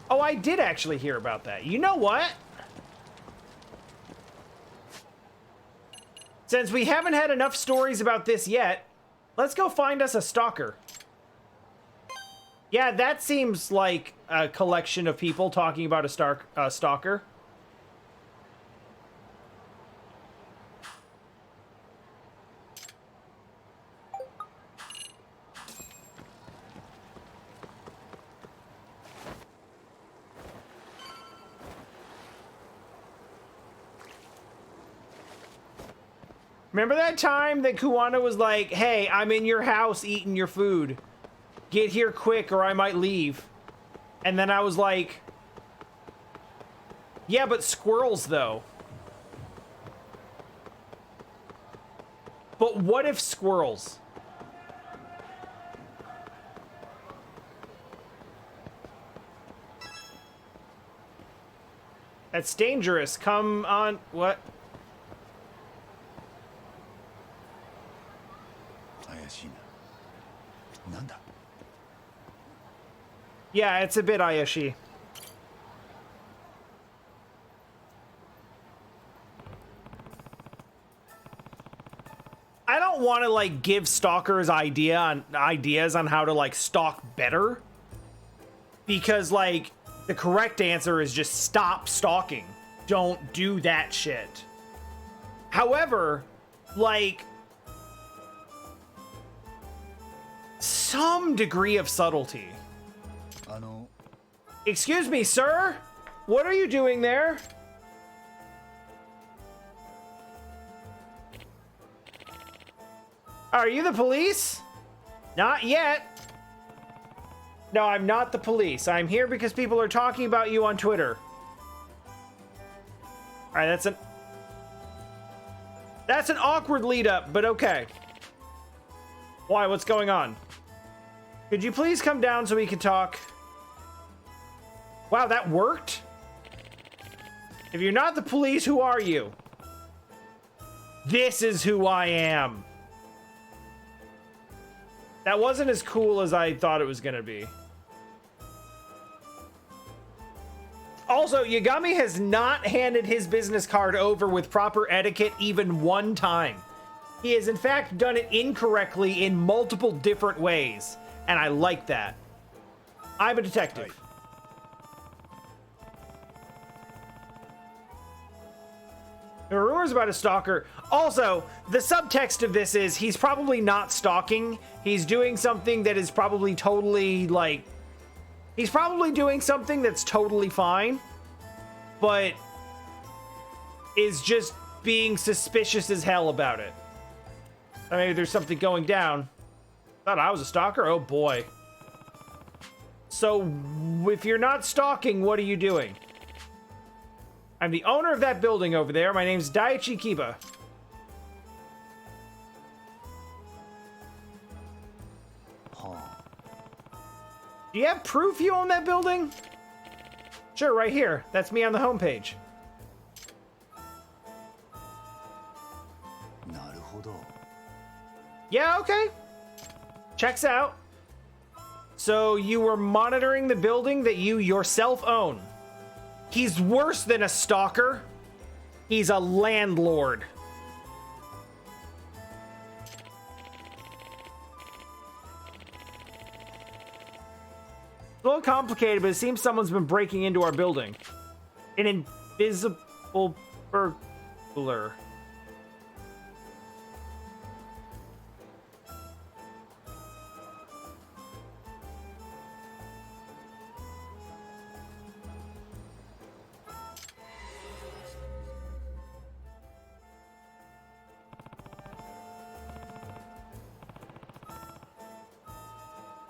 Oh, I did actually hear about that. You know what? Since we haven't had enough stories about this yet, let's go find us a stalker. Yeah, that seems like a collection of people talking about a stalker. Remember that time that Kuwana was like, hey, I'm in your house eating your food. Get here quick or I might leave. And then I was like, yeah, but squirrels though. But what if squirrels? That's dangerous. Come on. What? Yeah, it's a bit Ayashi. I don't want to like give stalkers ideas on how to like stalk better, because like the correct answer is just stop stalking. Don't do that shit. However, like some degree of subtlety. Excuse me, sir? What are you doing there? Are you the police? Not yet. No, I'm not the police. I'm here because people are talking about you on Twitter. All right, that's an awkward lead up, but okay. Why? What's going on? Could you please come down so we can talk? Wow, that worked? If you're not the police, who are you? This is who I am. That wasn't as cool as I thought it was gonna be. Also, Yagami has not handed his business card over with proper etiquette even one time. He has in fact done it incorrectly in multiple different ways, and I like that. I'm a detective. Right. There are rumors about a stalker. Also, the subtext of this is he's probably not stalking. He's doing something that is probably totally, like... He's probably doing something that's totally fine, but is just being suspicious as hell about it. Or maybe there's something going down. Thought I was a stalker? Oh boy. So, if you're not stalking, what are you doing? I'm the owner of that building over there. My name's Daiichi Kiba. Do you have proof you own that building? Sure, right here. That's me on the homepage. Yeah, okay. Checks out. So you were monitoring the building that you yourself own. He's worse than a stalker. He's a landlord. It's a little complicated, but it seems someone's been breaking into our building. An invisible burglar.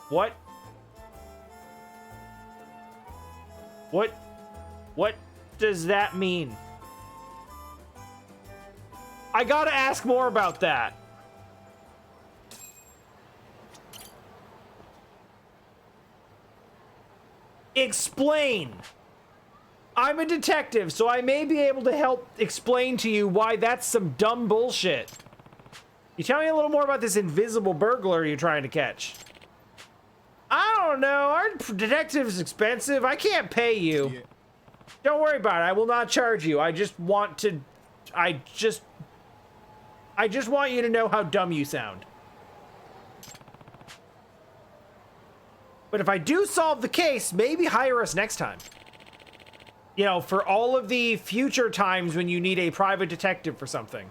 What? What does that mean? I gotta ask more about that. Explain. I'm a detective, so I may be able to help explain to you why that's some dumb bullshit. You tell me a little more about this invisible burglar you're trying to catch. I don't know. Aren't detectives expensive? I can't pay you. Yeah. Don't worry about it. I will not charge you. I just want to... I just want you to know how dumb you sound. But if I do solve the case, maybe hire us next time. You know, for all of the future times when you need a private detective for something.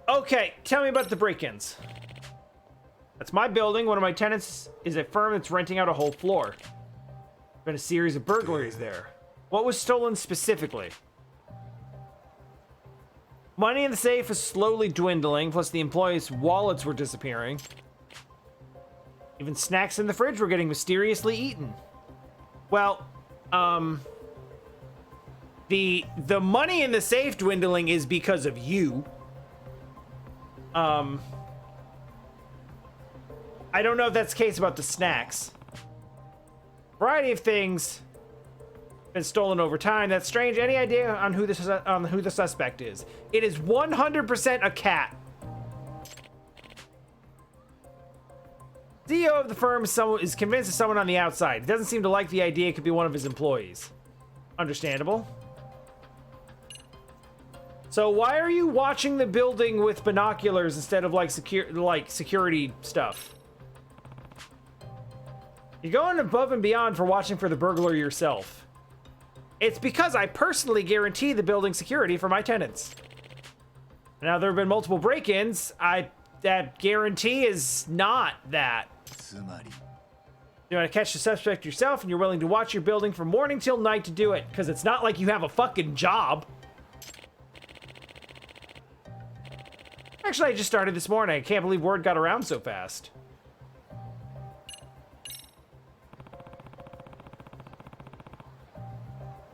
Okay, tell me about the break-ins. That's my building. One of my tenants is a firm that's renting out a whole floor. Been a series of burglaries there. What was stolen specifically? Money in the safe is slowly dwindling, plus the employees' wallets were disappearing. Even snacks in the fridge were getting mysteriously eaten. Well, the money in the safe dwindling is because of you. I don't know if that's the case about the snacks. Variety of things been stolen over time. That's strange. Any idea on who the suspect is? It is 100% a cat. CEO of the firm is convinced of someone on the outside. He doesn't seem to like the idea it could be one of his employees. Understandable. So why are you watching the building with binoculars instead of like security stuff? You're going above and beyond for watching for the burglar yourself. It's because I personally guarantee the building security for my tenants. Now, there have been multiple break-ins. That guarantee is not that. You want to catch the suspect yourself, and you're willing to watch your building from morning till night to do it, because it's not like you have a fucking job. Actually, I just started this morning. I can't believe word got around so fast.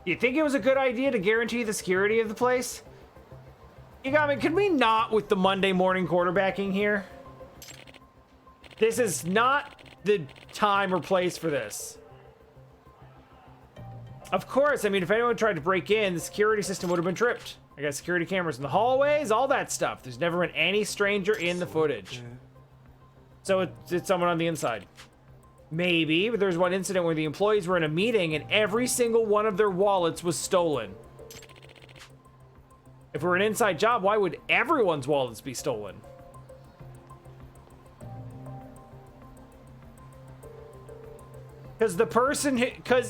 You think it was a good idea to guarantee the security of the place? Yagami, could we not with the Monday morning quarterbacking here? This is not the time or place for this. Of course, I mean, if anyone tried to break in, the security system would have been tripped. I got security cameras in the hallways, all that stuff. There's never been any stranger in the footage. So it's someone on the inside. Maybe, but there's one incident where the employees were in a meeting and every single one of their wallets was stolen. If it were an inside job, why would everyone's wallets be stolen? Because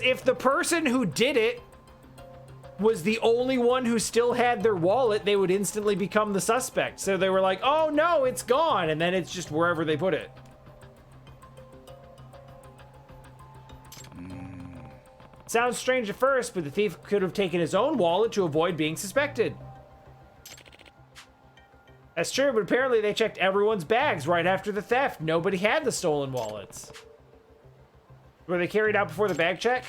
if the person who did it was the only one who still had their wallet, they would instantly become the suspect. So they were like, oh no, it's gone. And then it's just wherever they put it. Sounds strange at first, but the thief could have taken his own wallet to avoid being suspected. That's true, but apparently they checked everyone's bags right after the theft. Nobody had the stolen wallets. Were they carried out before the bag check?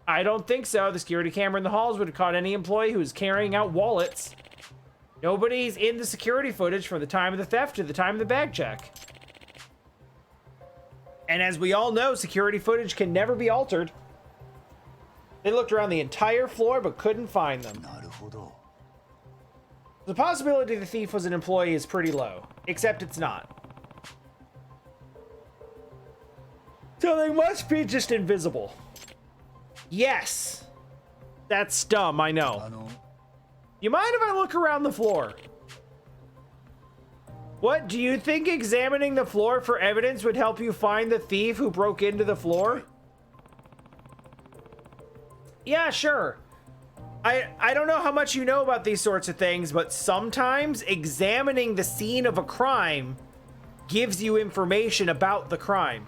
I don't think so. The security camera in the halls would have caught any employee who was carrying out wallets. Nobody's in the security footage from the time of the theft to the time of the bag check. And as we all know, security footage can never be altered. They looked around the entire floor but couldn't find them. The possibility the thief was an employee is pretty low, except it's not. So they must be just invisible. Yes. That's dumb, I know. You mind if I look around the floor? What, do you think examining the floor for evidence would help you find the thief who broke into the floor? Yeah, sure. I don't know how much you know about these sorts of things, but sometimes examining the scene of a crime gives you information about the crime.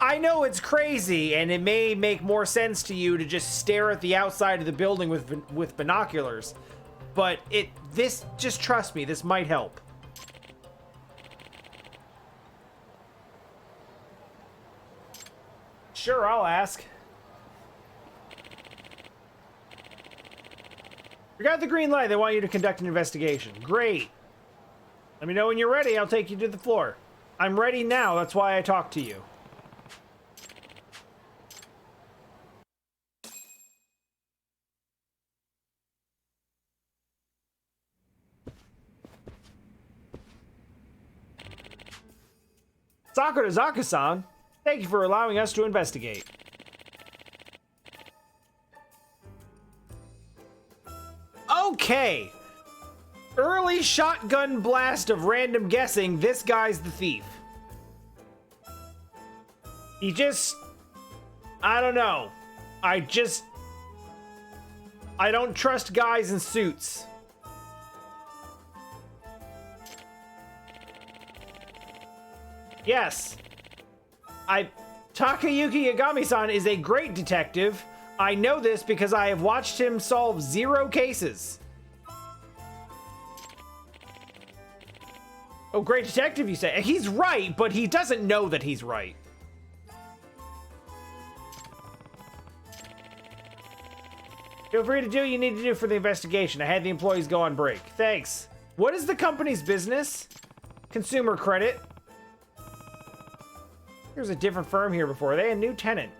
I know it's crazy, and it may make more sense to you to just stare at the outside of the building with binoculars, but just trust me, this might help. Sure, I'll ask. You got the green light. They want you to conduct an investigation. Great. Let me know when you're ready. I'll take you to the floor. I'm ready now. That's why I talked to you. Sakurazaka-san, thank you for allowing us to investigate. Okay. Early shotgun blast of random guessing. This guy's the thief. He just... I don't know. I don't trust guys in suits. Yes. Takayuki Yagami-san is a great detective. I know this because I have watched him solve 0 cases. Oh, great detective, you say? He's right, but he doesn't know that he's right. Feel free to do what you need to do for the investigation. I had the employees go on break. Thanks. What is the company's business? Consumer credit. There's a different firm here before. Are they a new tenant?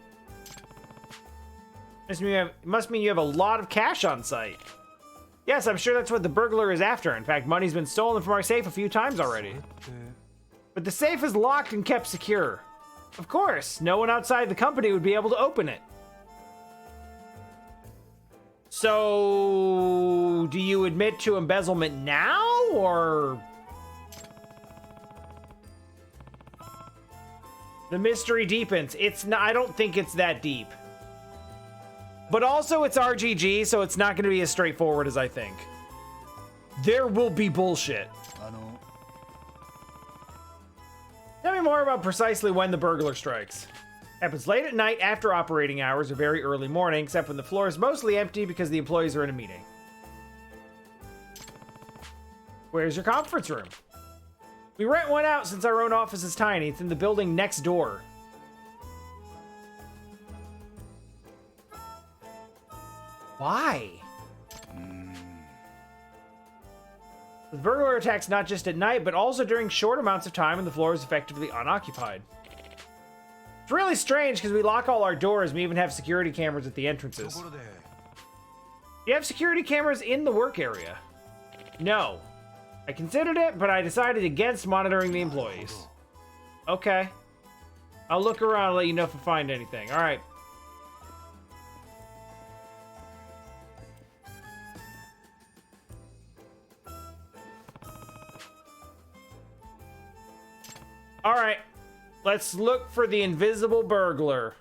Must mean you have a lot of cash on site. Yes, I'm sure that's what the burglar is after. In fact, money's been stolen from our safe a few times already. But the safe is locked and kept secure. Of course, no one outside the company would be able to open it. So, do you admit to embezzlement now, or... The mystery deepens. It's not, I don't think it's that deep. But also, it's RGG, so it's not going to be as straightforward as I think. There will be bullshit. Tell me more about precisely when the burglar strikes. Happens late at night after operating hours or very early morning, except when the floor is mostly empty because the employees are in a meeting. Where's your conference room? We rent one out since our own office is tiny. It's in the building next door. Why? The burglar attacks not just at night, but also during short amounts of time when the floor is effectively unoccupied. It's really strange because we lock all our doors and we even have security cameras at the entrances. You have security cameras in the work area? No. I considered it, but I decided against monitoring the employees. Okay. I'll look around and let you know if I find anything. All right. All right. Let's look for the invisible burglar.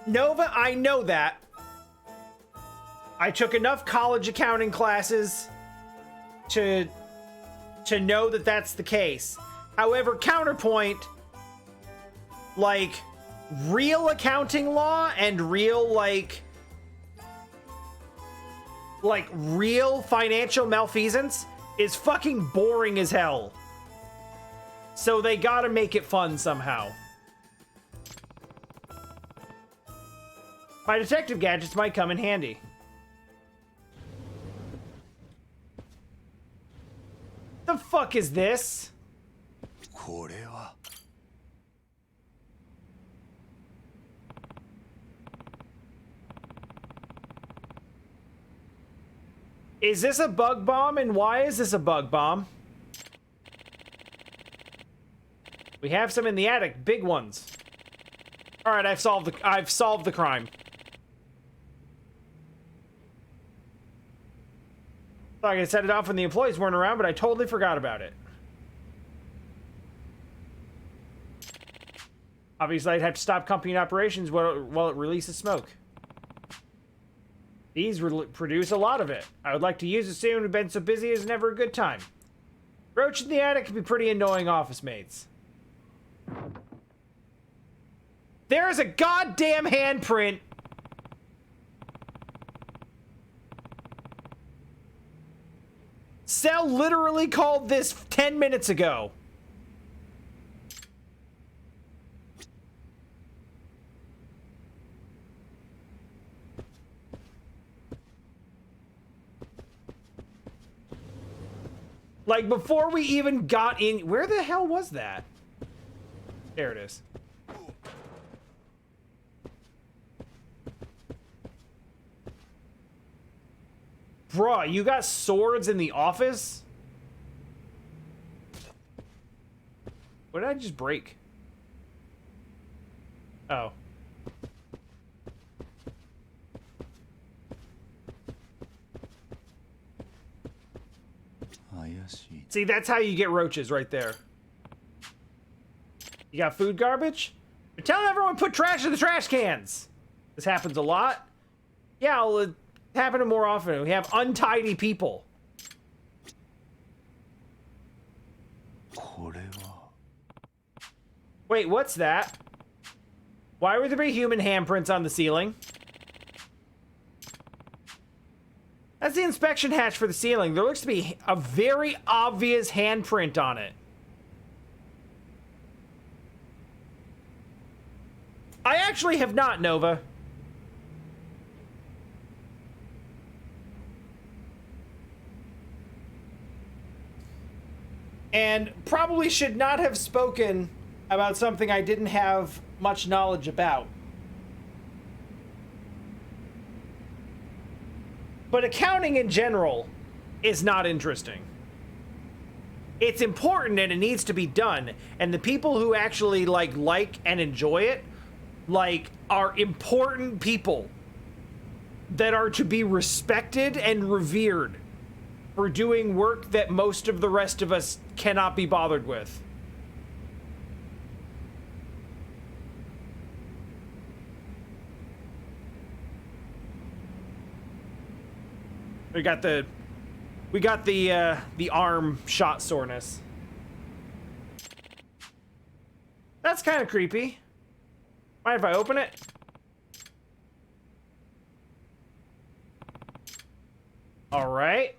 Nova, I know that. I took enough college accounting classes to know that that's the case. However, counterpoint, like, real accounting law and real, like real financial malfeasance is fucking boring as hell. So they gotta make it fun somehow. My detective gadgets might come in handy. The fuck is this? Is this a bug bomb, and why is this a bug bomb? We have some in the attic, big ones. All right, I've solved the crime. Thought I could set it off when the employees weren't around, but I totally forgot about it. Obviously, I'd have to stop company operations while it releases smoke. These produce a lot of it. I would like to use it soon. We've been so busy, it's never a good time. Roach in the attic can be pretty annoying office mates. There is a goddamn handprint. Cell literally called this 10 minutes ago. Like, before we even got in... Where the hell was that? There it is. Bruh, you got swords in the office? What did I just break? Oh. See, that's how you get roaches right there. You got food garbage? You're telling everyone put trash in the trash cans. This happens a lot. Yeah, well, it happens more often. We have untidy people. Wait, what's that? Why would there be human handprints on the ceiling? That's the inspection hatch for the ceiling. There looks to be a very obvious handprint on it. I actually have not, Nova. And probably should not have spoken about something I didn't have much knowledge about. But accounting in general is not interesting. It's important and it needs to be done. And the people who actually like and enjoy it, are important people that are to be respected and revered for doing work that most of the rest of us cannot be bothered with. We got the arm shot soreness. That's kind of creepy. Mind if I open it? All right.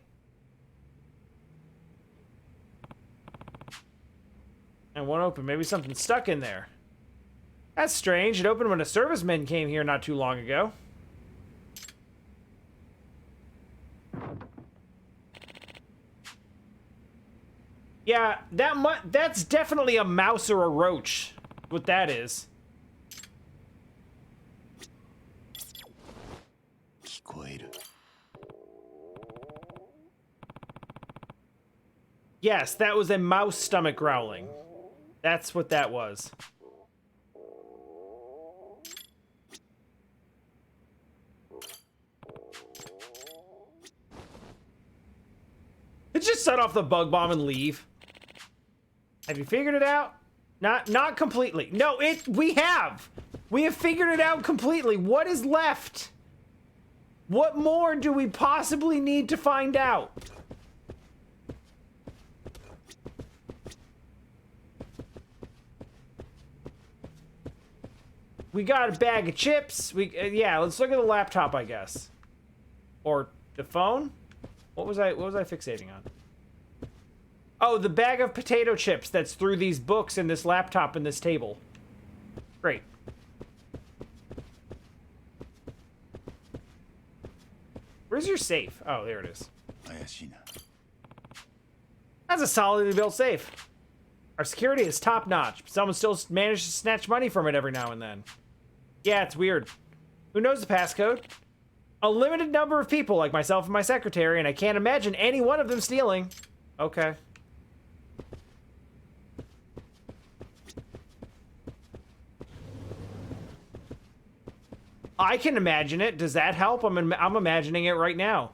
And one open. Maybe something's stuck in there. That's strange. It opened when a serviceman came here not too long ago. Yeah, that's definitely a mouse or a roach. What that is. Yes, that was a mouse stomach growling. That's what that was. Let's just set off the bug bomb and leave. Have you figured it out? Not completely. No, we have. We have figured it out completely. What is left? What more do we possibly need to find out? We got a bag of chips. Yeah, let's look at the laptop, I guess. Or the phone? What was I fixating on? Oh, the bag of potato chips that's through these books and this laptop and this table. Great. Where's your safe? Oh, there it is. That's a solidly built safe. Our security is top-notch, but someone still managed to snatch money from it every now and then. Yeah, it's weird. Who knows the passcode? A limited number of people, like myself and my secretary, and I can't imagine any one of them stealing. Okay. I can imagine it. Does that help? I'm imagining it right now.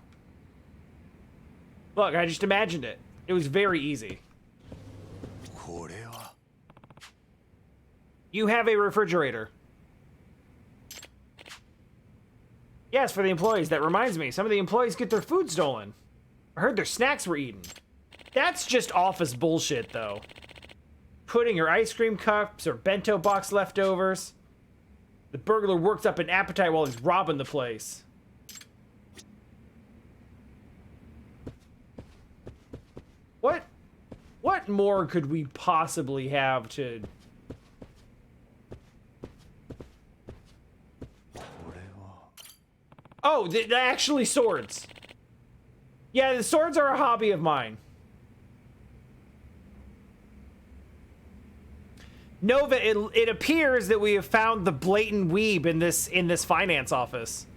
Look, I just imagined it. It was very easy. You have a refrigerator. Yes, for the employees. That reminds me. Some of the employees get their food stolen. I heard their snacks were eaten. That's just office bullshit, though. Pudding or ice cream cups or bento box leftovers. The burglar works up an appetite while he's robbing the place. What more could we possibly have to... Oh, they're actually swords. Yeah, the swords are a hobby of mine. Nova, it appears that we have found the blatant weeb in this finance office.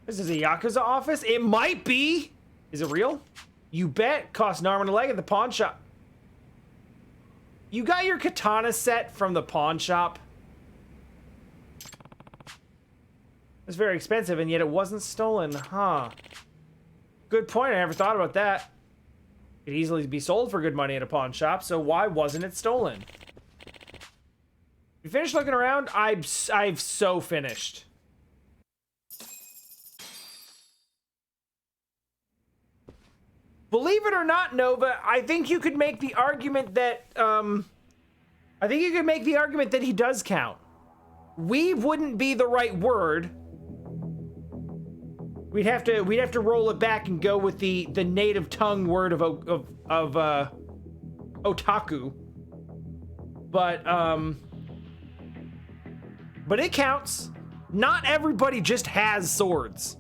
This is a Yakuza office? It might be! Is it real? You bet. Cost an arm and a leg at the pawn shop. You got your katana set from the pawn shop? It's very expensive, and yet it wasn't stolen, huh? Good point, I never thought about that. It could easily be sold for good money at a pawn shop, so why wasn't it stolen? You finished looking around? I've so finished. Believe it or not, Nova, I think you could make the argument that, he does count. Weeb wouldn't be the right word. We'd have to roll it back and go with the native tongue word of otaku. But it counts. Not everybody just has swords.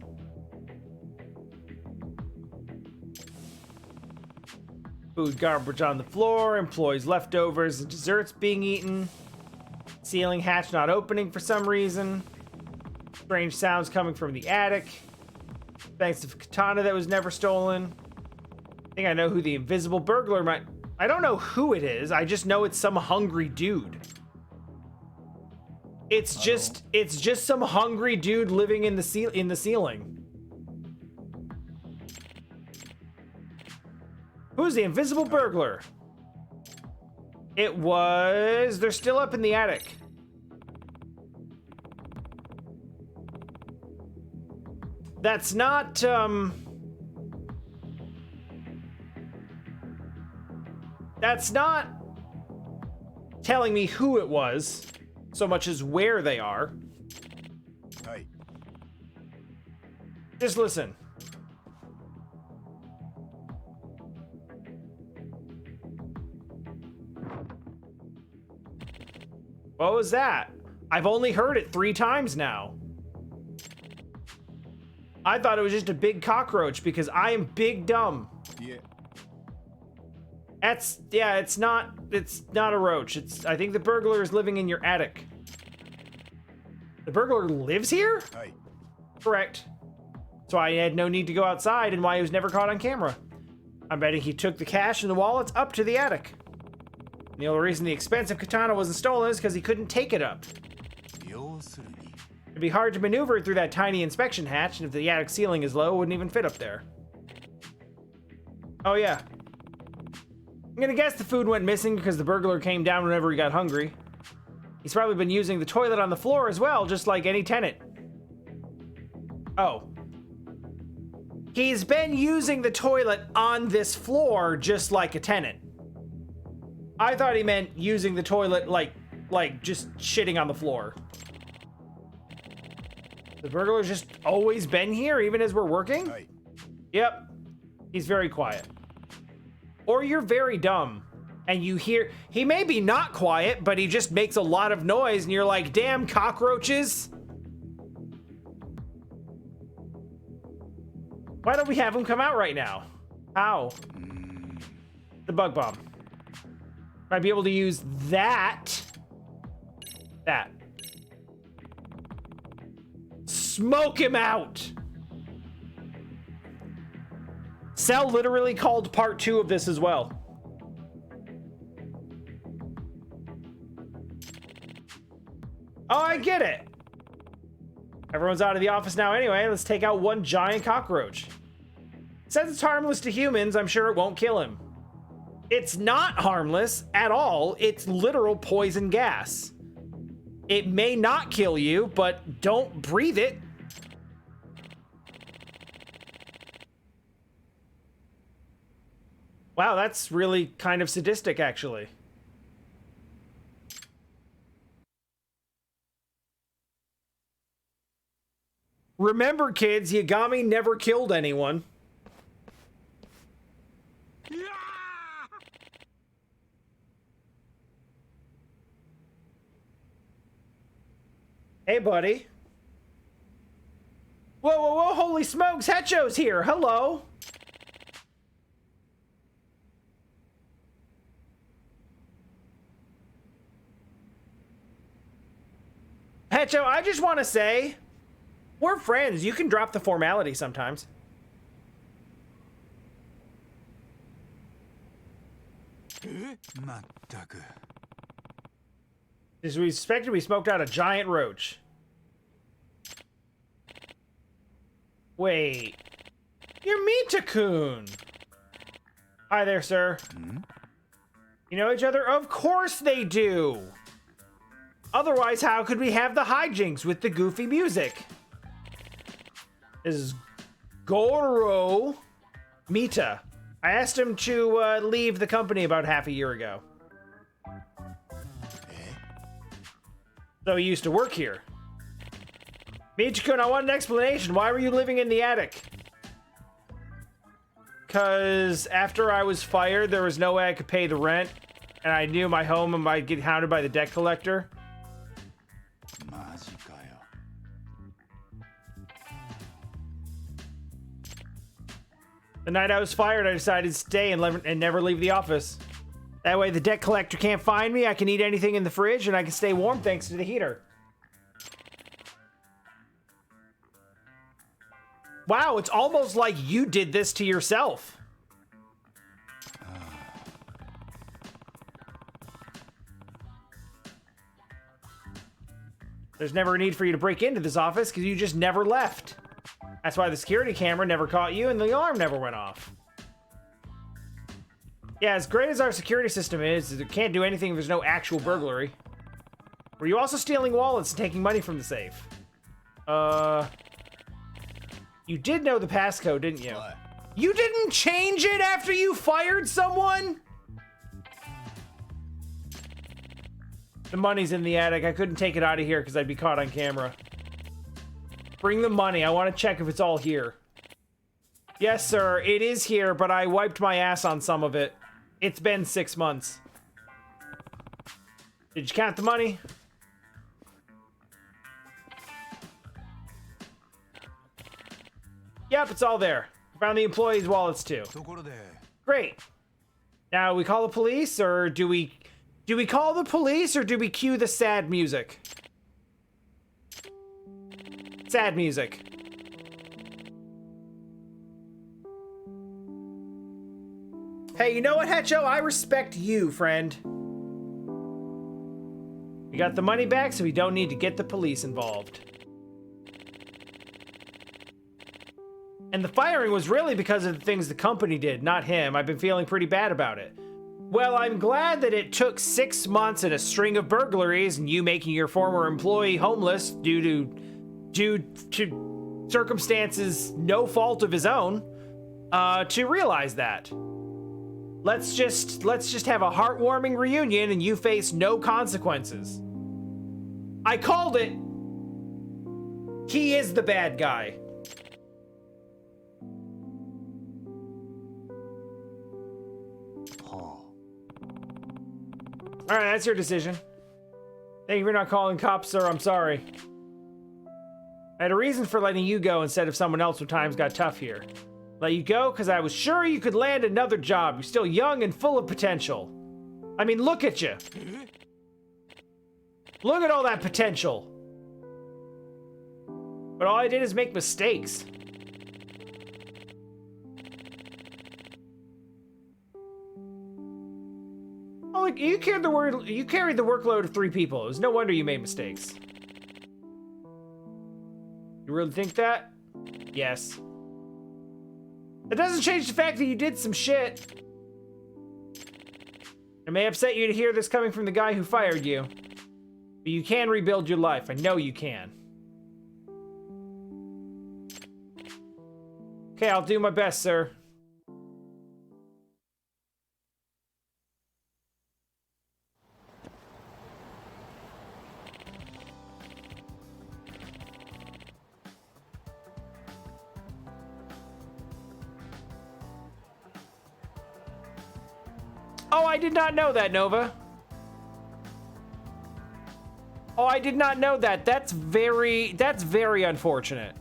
Food garbage on the floor, employees' leftovers and desserts being eaten. Ceiling hatch not opening for some reason. Strange sounds coming from the attic. Thanks to katana that was never stolen. I think I know who the invisible burglar might... I don't know who it is. I just know it's some hungry dude. It's just some hungry dude living in the ceiling. Who's the invisible burglar? It was... They're still up in the attic. That's not, That's not telling me who it was, so much as where they are. Hey. Just listen. What was that? I've only heard it 3 times now. I thought it was just a big cockroach because I am big dumb. Yeah. It's not a roach. I think the burglar is living in your attic. The burglar lives here? Hey. Correct. So I had no need to go outside and why he was never caught on camera. I'm betting he took the cash and the wallets up to the attic. And the only reason the expensive katana wasn't stolen is because he couldn't take it up. It'd be hard to maneuver through that tiny inspection hatch, and if the attic ceiling is low, it wouldn't even fit up there. Oh yeah. I'm gonna guess the food went missing because the burglar came down whenever he got hungry. He's probably been using the toilet on the floor as well, just like any tenant. Oh. He's been using the toilet on this floor just like a tenant. I thought he meant using the toilet like just shitting on the floor. The burglar's just always been here, even as we're working? Hey. Yep. He's very quiet. Or you're very dumb, and you hear... He may be not quiet, but he just makes a lot of noise, and you're like, damn cockroaches! Why don't we have him come out right now? How? The bug bomb. Might be able to use that. That. Smoke him out! Cell literally called part 2 of this as well. Oh, I get it. Everyone's out of the office now anyway. Let's take out one giant cockroach. Since it's harmless to humans, I'm sure it won't kill him. It's not harmless at all. It's literal poison gas. It may not kill you, but don't breathe it. Wow, that's really kind of sadistic, actually. Remember, kids, Yagami never killed anyone. Hey, buddy. Whoa, whoa, whoa, holy smokes, Hecho's here, hello. Hecho, I just want to say, We're friends. You can drop the formality sometimes. As we suspected, we smoked out a giant roach. Wait. You're Mita-kun. Hi there, sir. You know each other? Of course they do. Otherwise, how could we have the hijinks with the goofy music? This is Goro Mita. I asked him to leave the company about half a year ago. So he used to work here. Michiko-kun, I want an explanation. Why were you living in the attic? Because after I was fired, there was no way I could pay the rent. And I knew my home might get hounded by the debt collector. The night I was fired, I decided to stay and never leave the office. That way the debt collector can't find me, I can eat anything in the fridge, and I can stay warm thanks to the heater. Wow, it's almost like you did this to yourself. There's never a need for you to break into this office because you just never left. That's why the security camera never caught you and the alarm never went off. Yeah, as great as our security system is, it can't do anything if there's no actual burglary. Were you also stealing wallets and taking money from the safe? You did know the passcode, didn't you? What? You didn't change it after you fired someone? The money's in the attic. I couldn't take it out of here because I'd be caught on camera. Bring the money. I want to check if it's all here. Yes, sir. It is here, but I wiped my ass on some of it. It's been 6 months. Did you count the money? Yep, it's all there. Found the employees' wallets too. Great. Now we call the police, or do we call the police, or do we cue the sad music? Sad music. Hey, you know what, Hecho? I respect you, friend. We got the money back, so we don't need to get the police involved. And the firing was really because of the things the company did, not him. I've been feeling pretty bad about it. Well, I'm glad that it took 6 months and a string of burglaries and you making your former employee homeless due to circumstances no fault of his own, to realize that. Let's just have a heartwarming reunion and you face no consequences. I called it. He is the bad guy. All right, that's your decision. Thank you for not calling cops, sir. I'm sorry. I had a reason for letting you go instead of someone else when times got tough here. Let you go because I was sure you could land another job. You're still young and full of potential. I mean, look at you. Look at all that potential. But all I did is make mistakes. Oh, look, you carried the workload of 3 people. It was no wonder you made mistakes. You really think that? Yes. That doesn't change the fact that you did some shit. It may upset you to hear this coming from the guy who fired you. But you can rebuild your life. I know you can. Okay, I'll do my best, sir. Oh, I did not know that, Nova. Oh, I did not know that. That's very unfortunate.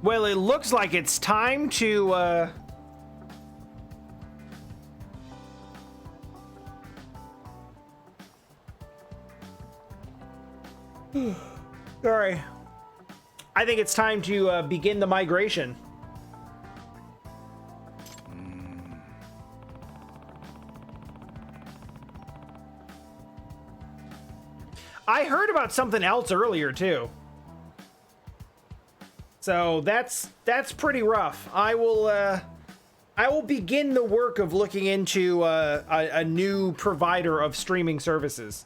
Well, it looks like it's time to, Sorry. I think it's time to begin the migration. I heard about something else earlier too. So that's pretty rough. I will begin the work of looking into a new provider of streaming services.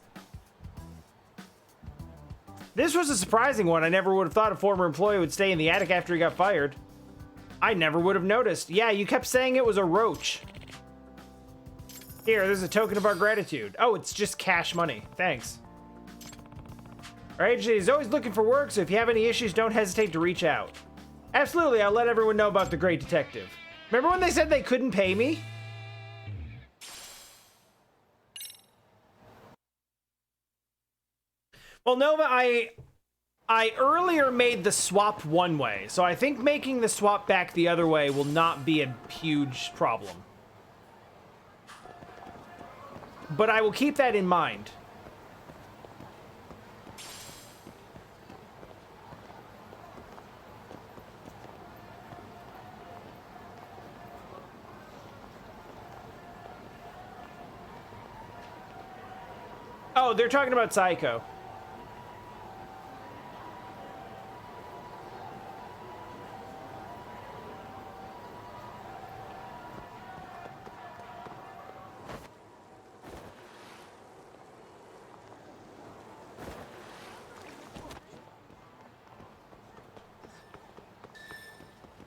This was a surprising one. I never would have thought a former employee would stay in the attic after he got fired. I never would have noticed. Yeah, you kept saying it was a roach. Here, there's a token of our gratitude. Oh, it's just cash money. Thanks. Our agency is always looking for work, so if you have any issues, don't hesitate to reach out. Absolutely, I'll let everyone know about the great detective. Remember when they said they couldn't pay me? Well, Nova, I earlier made the swap one way, so I think making the swap back the other way will not be a huge problem. But I will keep that in mind. Oh, they're talking about Psycho.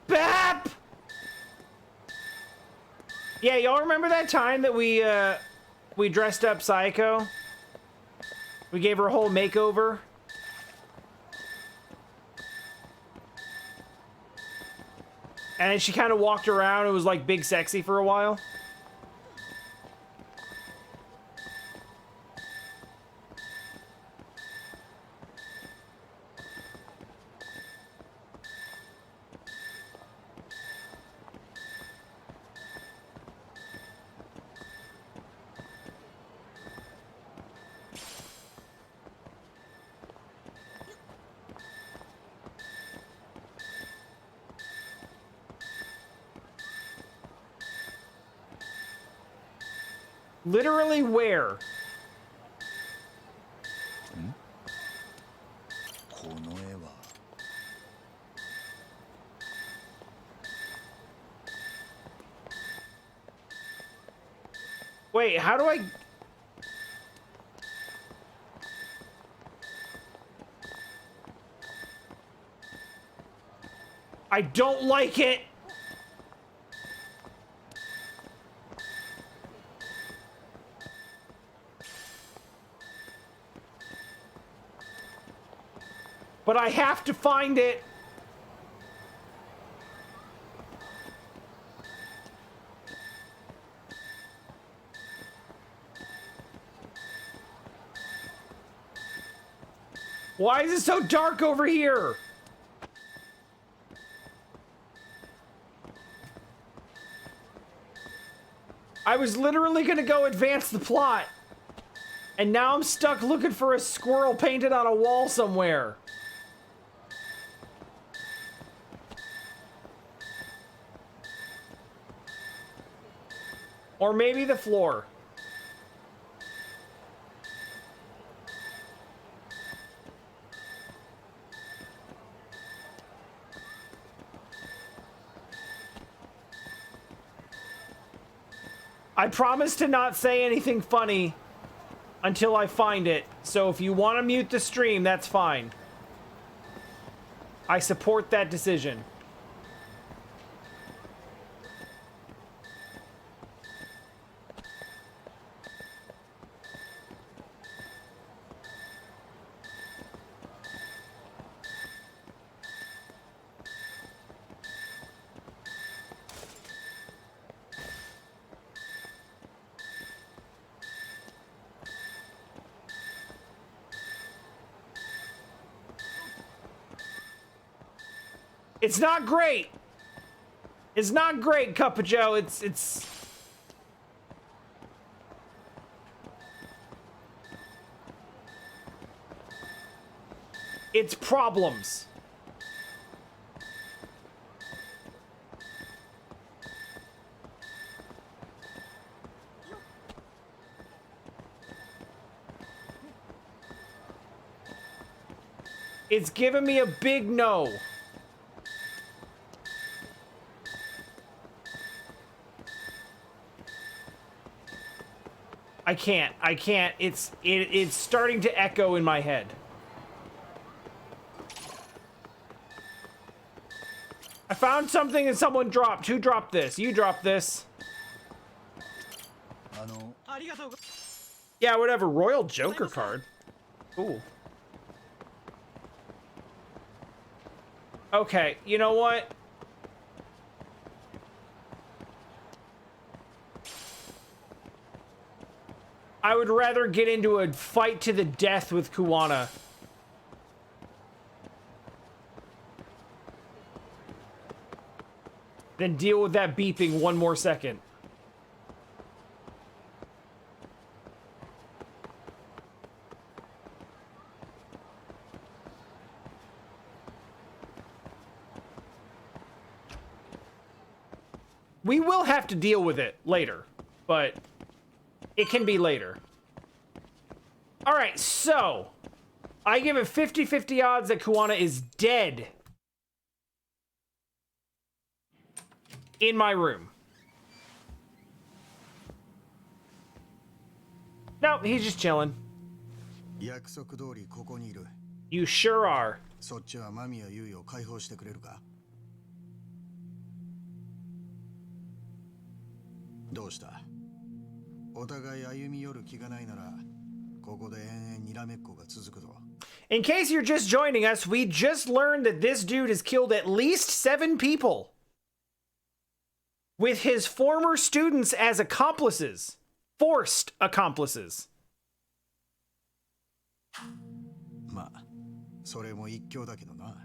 BAP! Yeah, y'all remember that time that we dressed up Psycho? We gave her a whole makeover. And she kind of walked around and was like big sexy for a while. Literally where? Wait, how do I... I don't like it! But I have to find it! Why is it so dark over here? I was literally gonna go advance the plot. And now I'm stuck looking for a squirrel painted on a wall somewhere. Or maybe the floor. I promise to not say anything funny until I find it. So if you want to mute the stream, that's fine. I support that decision. It's not great. It's not great, Cup of Joe. It's problems. It's giving me a big no. I can't. It's starting to echo in my head. I found something and someone dropped. Who dropped this? You dropped this. Yeah, whatever. Royal Joker card. Cool. Okay, you know what? I would rather get into a fight to the death with Kuwana. Than deal with that beeping one more second. We will have to deal with it later, but it can be later. All right, so I give it 50-50 odds that Kuwana is dead in my room. No, he's just chilling. You sure are. そっちは間宮優衣を解放してくれるか？どうした？お互い歩み寄る気がないなら、ここで延々にらめっこが続くぞ。In case you're just joining us, we just learned that this dude has killed at least 7 people with his former students as accomplices. Forced accomplices. まあ、それも一興だけどな。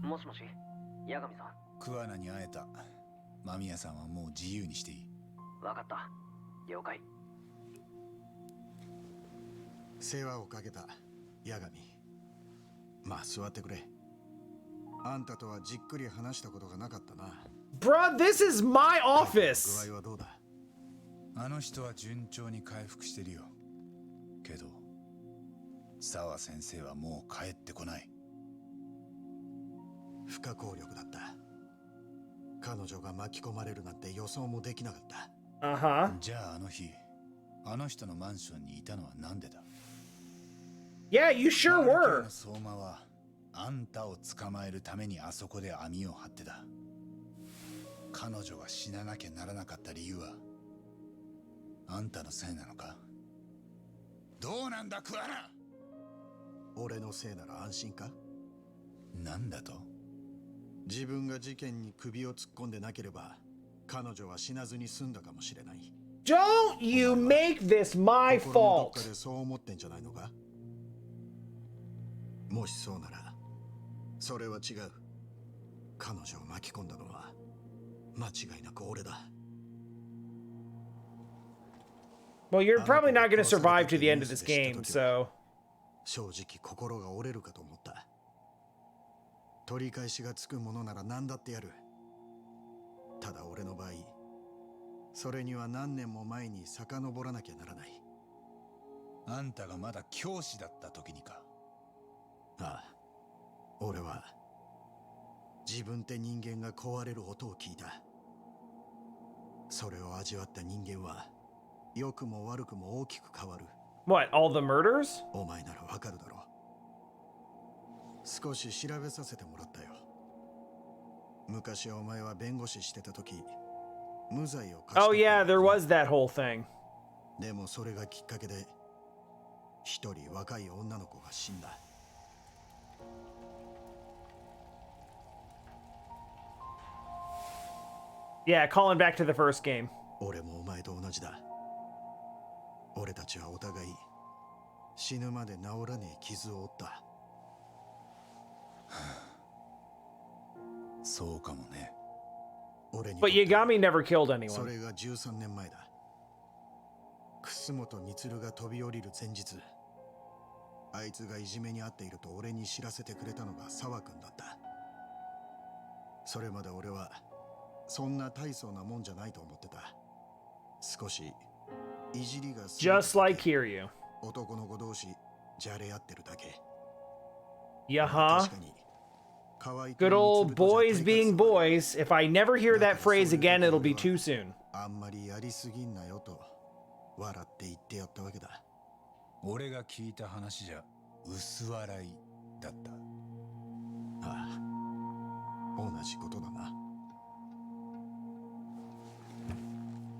もしもし、八神さん。桑名に会えた。間宮さんはもう自由にしていい。わかった。了解。世話をかけた、八神。まあ座ってくれ。あんたとはじっくり話したことがなかったな。Bruh, this is my office. 具合はどうだ？あの人は順調に回復してるよ。けど、沢先生はもう帰ってこない。不可抗力だった。彼女が巻き込まれるなんて予想もできなかった。じゃああの日、あの人のマンションにいたのはなんでだ？ Yeah, you sure were. 相馬はあんたを捕まえるためにあそこで網を張ってた。彼女が死ななきゃならなかった理由はあんたのせいなのか？どうなんだ、クワナ！俺のせいなら安心か？なんだと？自分が事件に首を突っ込んでなければ彼女は死なずに済んだかもしれない。Don't you make this my 心のどっ fault. かでそう思ってんじゃないのか？もしそうならそれは違う。彼女を巻き込んだのは間違いなく俺だ。Well, you're probably not going to survive to the end of this game, so. 正直心が折れるかと思った。取り返しがつくものなら何だってやる。ただ俺の場合、それには何年も前に遡らなきゃならない。あんたがまだ教師だった時にか。ああ、俺は自分って人間が壊れる音を聞いた。それを味わった人間は良くも悪くも大きく変わる。What, all the murders? お前ならわかるだろう。少し調べさせてもらったよ。昔お前は弁護士してた時、無罪を勝ち Oh 取った。 yeah, there was that whole thing. でもそれがきっかけで一人若い女の子が死んだ。Yeah, calling back to the first game. 俺もお前と同じだ。俺たちはお互い死ぬまで治らねえ傷を負った。そうかもね。俺に But とって Yagami never killed そ anyone. れが13年前だ。楠本充が飛び降りる前日、あいつがいじめに遭っていると俺に知らせてくれたのが沢君だった。それまで俺はそんな大層なもんじゃないと思ってた。少しいじりが過ぎただけ Just like Kiryu. 男の子同士じゃれ合ってるだけ。 Yeah, 確 huh? かに可愛いと Good old 満とじゃ boys 体 being 格差は boys. If I never hear that phrase again, it'll be too soon. あんまりやりすぎんなよと笑って言ってやったわけだ。俺が聞いた話じゃ薄笑いだった。ああ、同じことだな。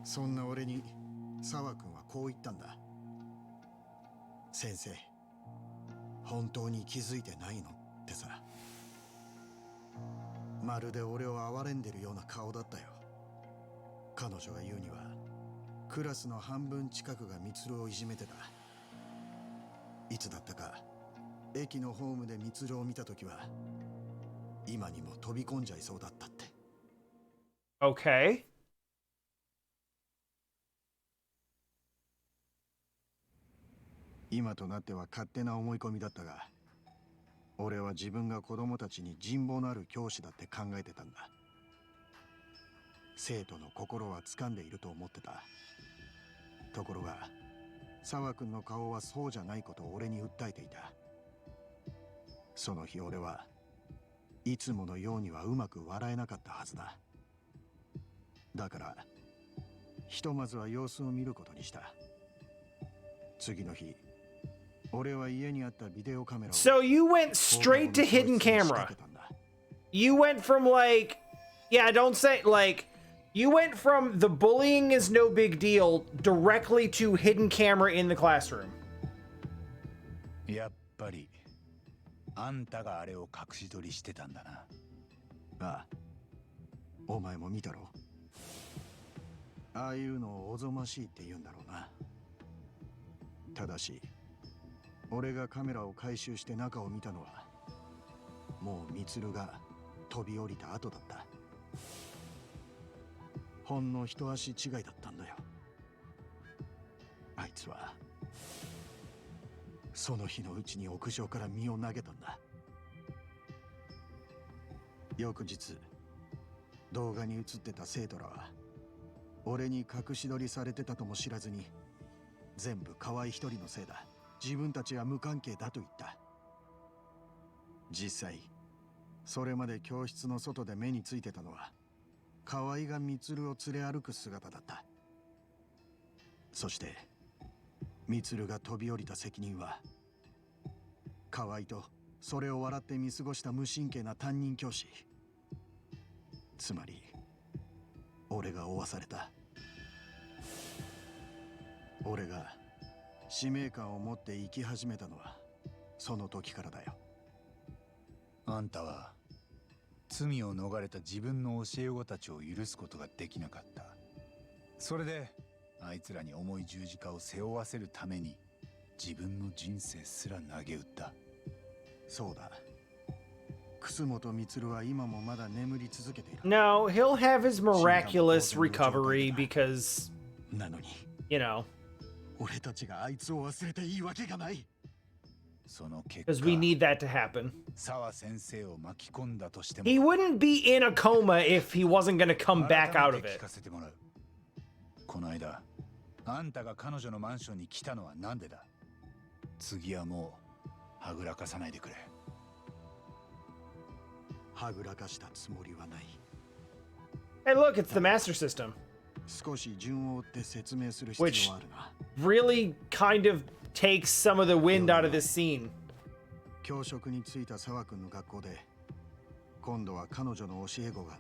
そんな俺に沢君はこう言ったんだ。先生、本当に気づいてないのってさ。まるで俺を憐れんでるような顔だったよ。彼女が言うにはクラスの半分近くが充をいじめてた。いつだったか駅のホームで充を見たときは今にも飛び込んじゃいそうだったって。 Okay. 今となっては勝手な思い込みだったが、俺は自分が子供たちに人望のある教師だって考えてたんだ。生徒の心は掴んでいると思ってた。ところが沢君の顔はそうじゃないことを俺に訴えていた。その日俺はいつものようにはうまく笑えなかったはずだ。だからひとまずは様子を見ることにした。次の日、俺は家にあったビデオカメラを So you went straight to hidden camera. You went from like, yeah, don't say like, you went from the bullying is no big deal directly to hidden camera in the classroom. やっぱりあんたがあれを隠し撮りしてたんだな。ああ、お前も見たろ。ああいうのをおぞましいって言うんだろうな。ただし俺がカメラを回収して中を見たのはもう充が飛び降りた後だった。ほんの一足違いだったんだよ。あいつはその日のうちに屋上から身を投げたんだ。翌日動画に映ってた生徒らは俺に隠し撮りされてたとも知らずに、全部河合一人のせいだ、自分たちは無関係だと言った。実際それまで教室の外で目についてたのは河合が充を連れ歩く姿だった。そして充が飛び降りた責任は河合とそれを笑って見過ごした無神経な担任教師、つまり俺が負わされた。俺が使命感を持って生き始めたのはその時からだよ。あんたは罪を逃れた自分の教え子たちを許すことができなかった。それであいつらに重い十字架を背負わせるために自分の人生すら投げ打った。そうだ。楠本充は今もまだ眠り続けている。 No, he'll have his miraculous recovery because, なのに you know, 俺たちがあいつを忘れていいわけがない。その結 because 果 we need that to happen. 沢先生を巻き込んだとしても He wouldn't be in a coma if he wasn't going to come back out of 改めて聞 it. かせてもらう。この間あんたが彼女のマンションに来たのはなんでだ。次はもうはぐらかさないでくれ。はぐらかしたつもりはない。 Hey, look, it's the Master System. 少し順を追って説明する必要はあるな。 Really kind of takes some of the wind out of this scene. 教職に就いた沢君の学校で今度は彼女の教え子が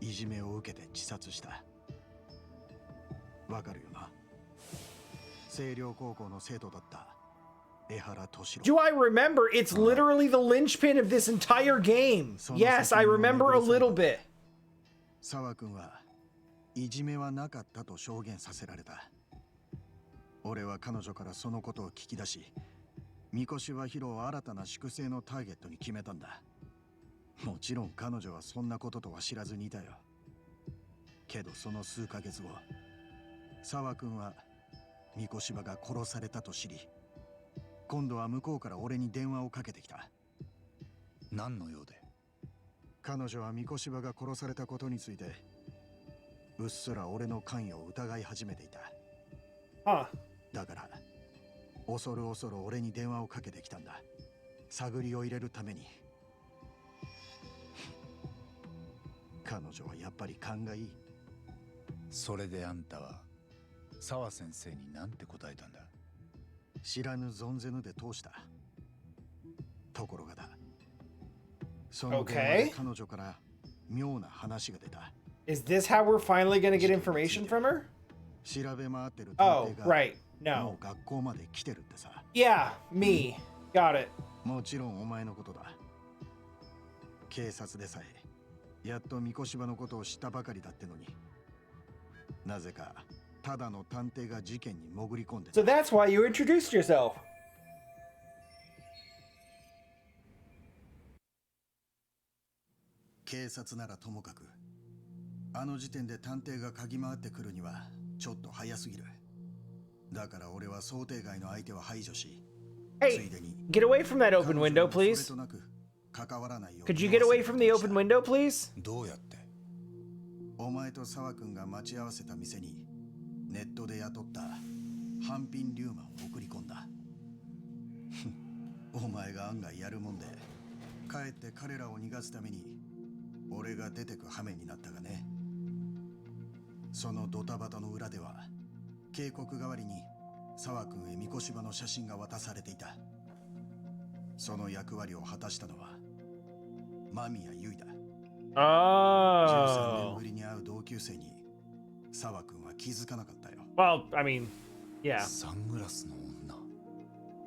いじめを受けて自殺した。わかるよな。星稜高校の生徒だった江原敏郎。 Do I remember? It's literally the linchpin of this entire game. Yes, I remember a little bit. 沢君はいじめはなかったと証言させられた。俺は彼女からそのことを聞き出し三越はヒロを新たな粛清のターゲットに決めたんだ。もちろん彼女はそんなこととは知らずにいたよ。けどその数ヶ月後、沢君は三越が殺されたと知り、今度は向こうから俺に電話をかけてきた。何の用で？彼女は三越が殺されたことについてうっすら俺の関与を疑い始めていた。あだから恐る恐る俺に電話をかけてきたんだ。探りを入れるために。彼女はやっぱり勘がいい。それであんたは沢先生に何て答えたんだ？知らぬ存ぜぬで通した。ところがだ、その電話で彼女から妙な話が出た。Is this how we're finally gonna get information from her? 調べ回ってる Oh, 探偵が right. も No. う学校まで来てるってさ。Yeah, me. Got it. もちろんお前のことだ。警察でさえやっと三越のことを知ったばかりだってのに、なぜかただの探偵が事件に潜り込んでた。 So that's why you introduced yourself. 警察ならともかく、あの時点で探偵が嗅ぎ回ってくるにはちょっと早すぎる。だから俺は想定外の相手を排除し、つ Hey, いでに get away from that open 彼女 window, にもそれ please. となく関わらないよう Could に you get away from the 合わせ open ることにした。 window, please? どうやって？お前と沢君が待ち合わせた店にネットで雇った半品リューマンを送り込んだ。お前が案外やるもんで、かえって彼らを逃がすために俺が出てく羽目になったがね。そのドタバタの裏では警告代わりに沢君へ三越の写真が渡されていた。その役割を果たしたのは間宮結衣だ。13年 Oh. ぶりに会う同級生に沢君は気づかなかったよ。 Well, I mean, yeah. サングラスの女、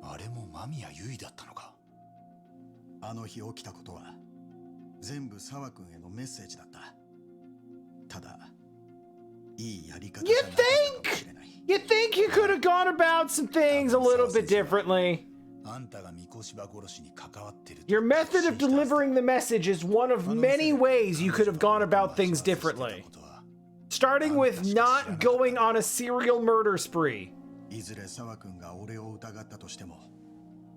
あれも間宮結衣だったのか？あの日起きたことは全部沢君へのメッセージだった。ただいいやり方じゃなかったかもしれない。 You think you could have gone about some things a little bit differently? あんたが三越殺しに関わってると Your method of delivering the message is one of many ways you could have gone about things differently. Starting with not going on a serial murder spree. いずれ沢君が俺を疑ったとしても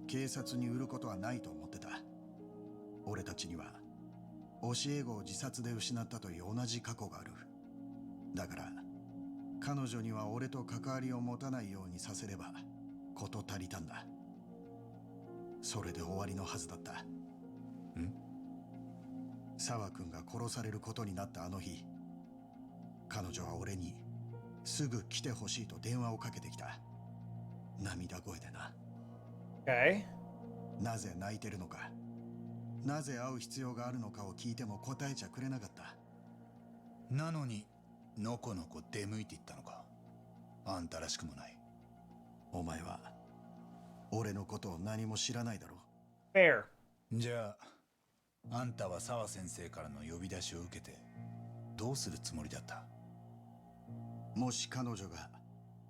警察に売ることはないと思ってた。俺たちには教え子を自殺で失ったという同じ過去がある。だから彼女には俺と関わりを持たないようにさせれば事足りたんだ。それで終わりのはずだった。沢君が殺されることになったあの日、彼女は俺にすぐ来てほしいと電話をかけてきた。涙声でな。 Okay. なぜ泣いてるのか、なぜ会う必要があるのかを聞いても答えちゃくれなかった。なのにのこのこ出向いていったのか？あんたらしくもない。お前は俺のことを何も知らないだろ。 Fair. じゃあ、あんたは沢先生からの呼び出しを受けてどうするつもりだった？もし彼女が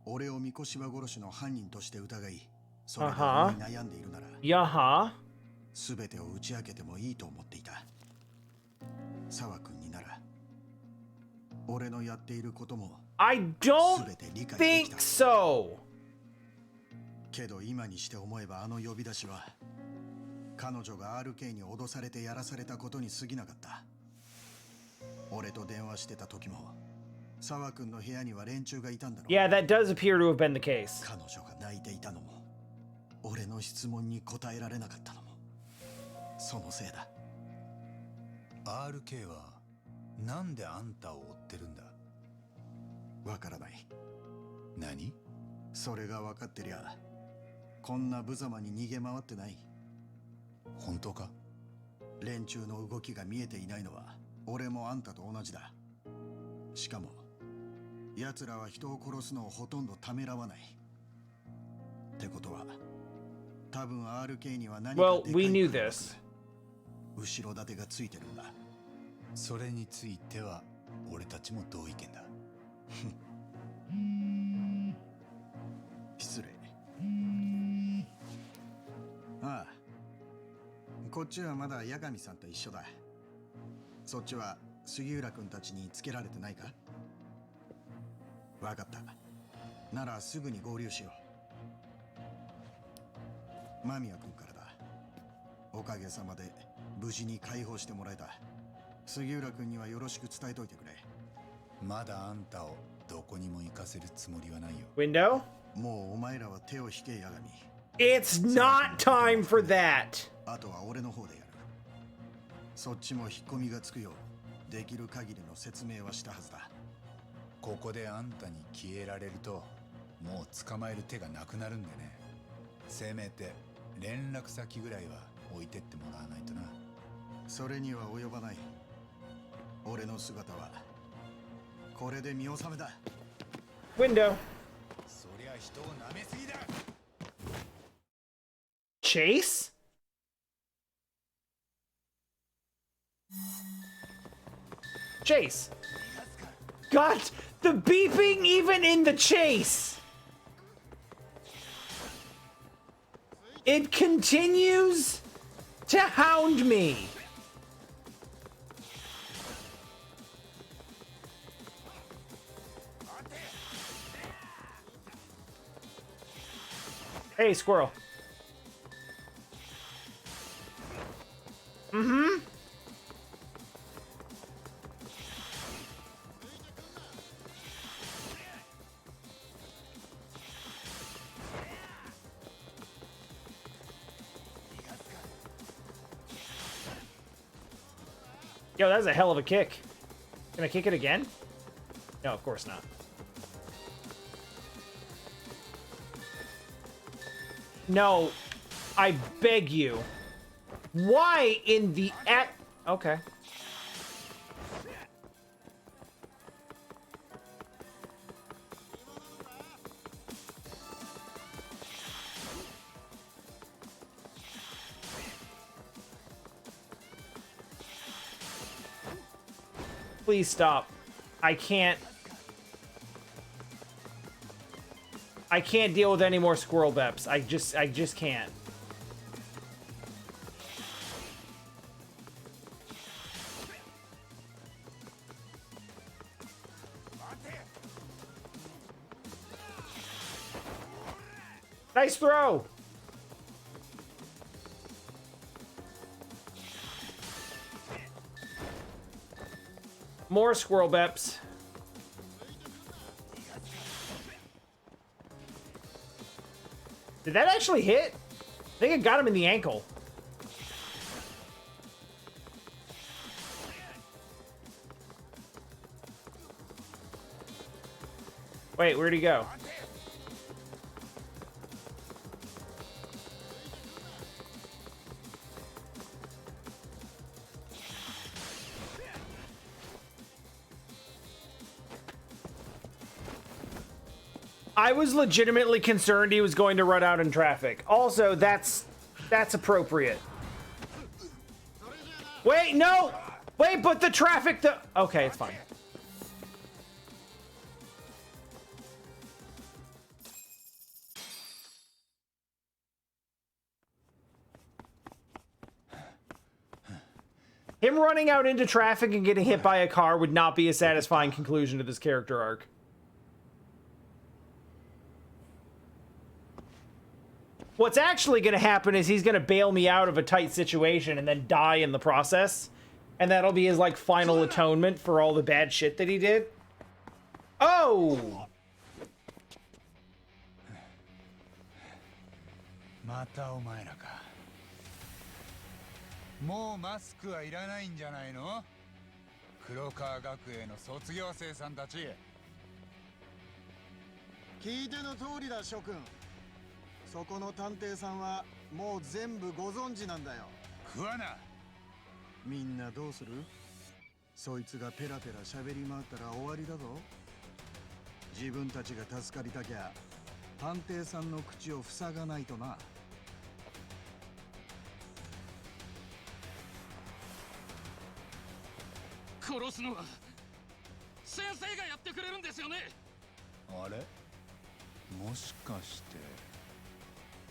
俺を三越殺しの犯人として疑い、それで思い悩んでいるなら、 Yaha. 全てを打ち明けてもいいと思っていた。沢君になら俺のやっていることも I don't 全て理解でき think た。 so. けど今にして思えばあの呼び出しは彼女が RK に脅されてやらされたことに過ぎなかった。俺と電話してた時も沢君の部屋には連中がいたんだろう。 Yeah, that does appear to have been the case. 彼女が泣いていたのも俺の質問に答えられなかったのもそのせいだ。 RK はなんであんたを追ってるんだ？わからない。何？それが分かってりゃこんな無様に逃げ回ってない。本当か？連中の動きが見えていないのは俺もあんたと同じだ。しかも奴らは人を殺すのをほとんどためらわない。ってことは多分 RK には何か Well, でかい we knew 黒幕 this. 後ろ盾がついてるんだ。それについては俺たちも同意見だ。失礼。ああ、こっちはまだ八神さんと一緒だ。そっちは杉浦君たちにつけられてないか？わかった。ならすぐに合流しよう。間宮君からだ。おかげさまで無事に解放してもらえた。杉浦君にはよろしく伝えといてくれ。まだあんたをどこにも行かせるつもりはないよ。 Window? もうお前らは手を引け、八神。 It's not time for that. あとは俺の方でやる。そっちも引っ込みがつくようできる限りの説明はしたはずだ。ここであんたに消えられるともう捕まえる手がなくなるんでね。せめて連絡先ぐらいは置いてってもらわないとな。それには及ばない。俺の姿はこれで見納めだ。 Window. そりゃ人を舐めすぎだ。 Chase? Chase. God, the beeping even in the chase. It continues to hound me. Hey, squirrel. Mm-hmm. Yo, that's a hell of a kick. Can I kick it again? No, of course not. No, I beg you. Why in the Okay. Please stop. I can't deal with any more squirrel beps. I just can't. Nice throw. More squirrel beps. Did that actually hit? I think it got him in the ankle. Wait, where'd he go? I was legitimately concerned he was going to run out in traffic. Also, that's appropriate. Wait, no! Wait, but the traffic, okay, it's fine. Him running out into traffic and getting hit by a car would not be a satisfying conclusion to this character arc. What's actually going to happen is he's going to bail me out of a tight situation and then die in the process. And that'll be his, like, final atonement for all the bad shit that he did. Oh! またお前らか。もうマスクはいらないんじゃないの？黒川学園の卒業生さんたち。聞いての通りだ、諸君。そこの探偵さんはもう全部ご存知なんだよ。クワナ。みんなどうする？そいつがペラペラ喋り回ったら終わりだぞ。自分たちが助かりたきゃ探偵さんの口を塞がないとな。殺すのは先生がやってくれるんですよね。あれ？もしかして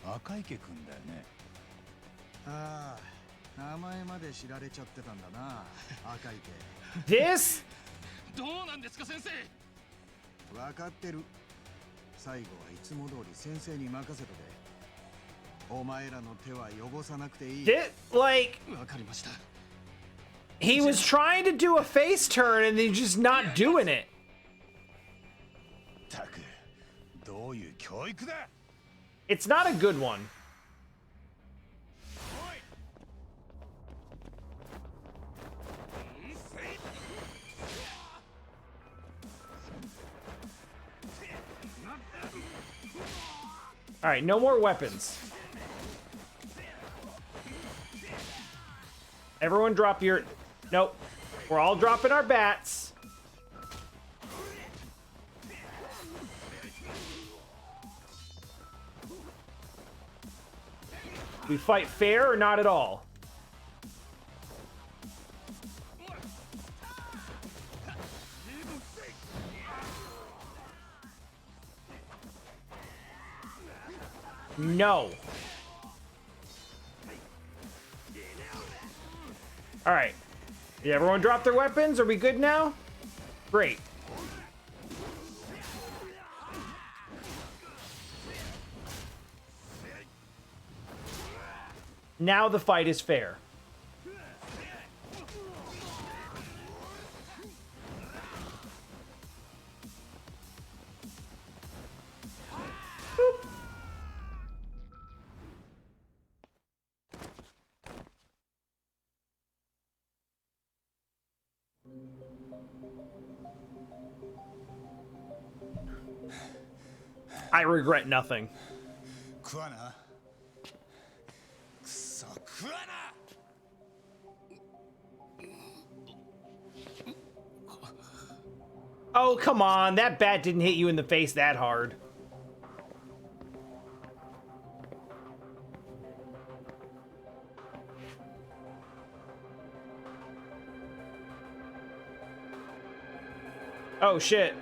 赤池くんだよね。ああ、名前まで知られちゃってたんだな、赤い This? どうなんですか先生。毛。わかってる。最後はいつも通り先生に任せとけ。お前らの手は汚さなくていい。Like, わかりました。 he was trying to do a face turn and he's just not doing it. たく、どういう教育だ。 It's not a good one. All right, no more weapons. Everyone drop your... Nope. We're all dropping our bats. We fight fair or not at all? No. All right. Did everyone drop their weapons? Are we good now? Great. Now the fight is fair. Boop. I regret nothing. Kuwana? くそ、Kuwana! Oh, come on. That bat didn't hit you in the face that hard. Oh, shit.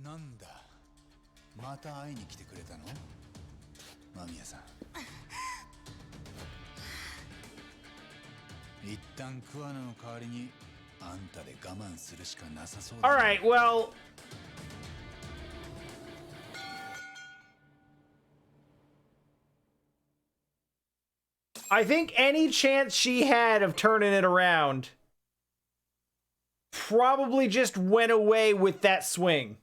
なんだ、また会いに来てくれたの？間宮さん。一旦クワナの代わりにあんたで我慢するしかなさそうだ。All right, well... I think any chance she had of turning it around probably just went away with that swing.